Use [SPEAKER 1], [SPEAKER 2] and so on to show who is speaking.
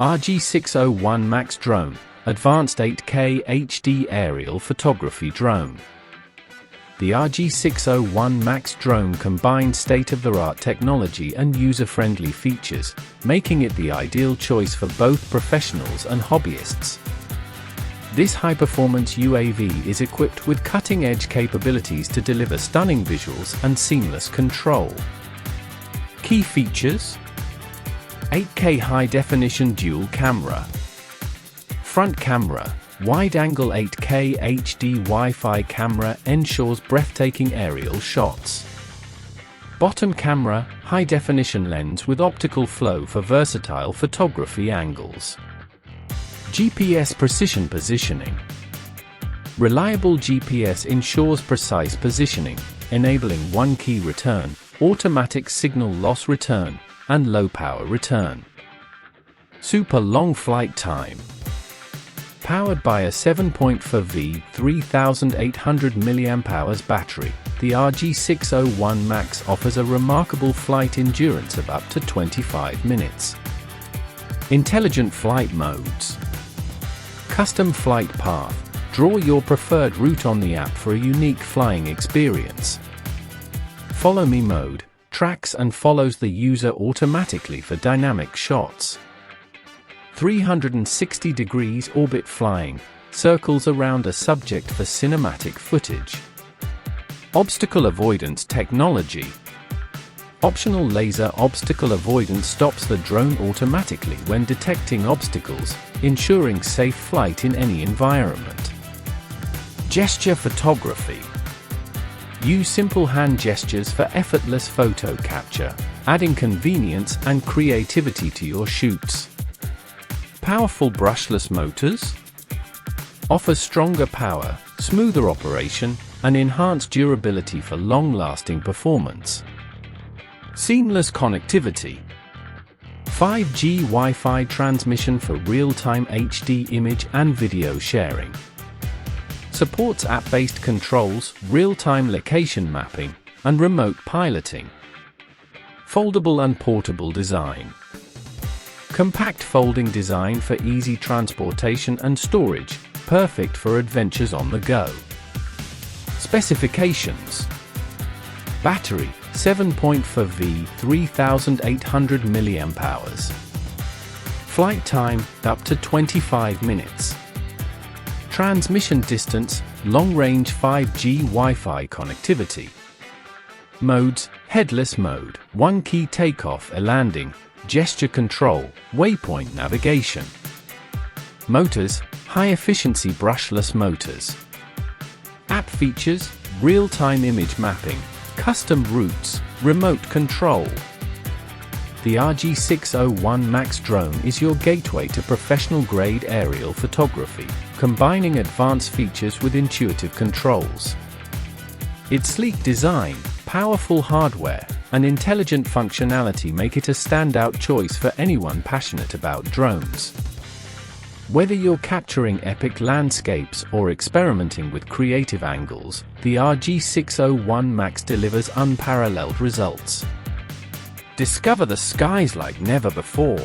[SPEAKER 1] RG601MAX Drone, Advanced 8K HD Aerial Photography Drone. The RG601MAX Drone combines state-of-the-art technology and user-friendly features, making it the ideal choice for both professionals and hobbyists. This high-performance UAV is equipped with cutting-edge capabilities to deliver stunning visuals and seamless control. Key features: 8K high-definition dual camera, front camera, wide-angle 8K HD Wi-Fi camera ensures breathtaking aerial shots. Bottom camera, high-definition lens with optical flow for versatile photography angles. GPS precision positioning. Reliable GPS ensures precise positioning, enabling one-key return, automatic signal loss return, and low-power return. Super long flight time. Powered by a 7.4V 3800 mAh battery, the RG601MAX offers a remarkable flight endurance of up to 25 minutes. Intelligent flight modes. Custom flight path. Draw your preferred route on the app for a unique flying experience. Follow Me mode. Tracks and follows the user automatically for dynamic shots. 360 degrees orbit flying, circles around a subject for cinematic footage. Obstacle avoidance technology. Optional laser obstacle avoidance stops the drone automatically when detecting obstacles, ensuring safe flight in any environment. Gesture photography. Use simple hand gestures for effortless photo capture, adding convenience and creativity to your shoots. Powerful brushless motors. Offers stronger power, smoother operation, and enhanced durability for long-lasting performance. Seamless connectivity. 5G Wi-Fi transmission for real-time HD image and video sharing. Supports app-based controls, real-time location mapping, and remote piloting. Foldable and portable design. Compact folding design for easy transportation and storage, perfect for adventures on the go. Specifications. Battery, 7.4V 3800 mAh. Flight time, up to 25 minutes. Transmission distance, long-range 5G Wi-Fi connectivity. Modes, headless mode, one-key takeoff and landing, gesture control, waypoint navigation. Motors, high-efficiency brushless motors. App features, real-time image mapping, custom routes, remote control. The RG601MAX Drone is your gateway to professional-grade aerial photography, combining advanced features with intuitive controls. Its sleek design, powerful hardware, and intelligent functionality make it a standout choice for anyone passionate about drones. Whether you're capturing epic landscapes or experimenting with creative angles, the RG601MAX delivers unparalleled results. Discover the skies like never before.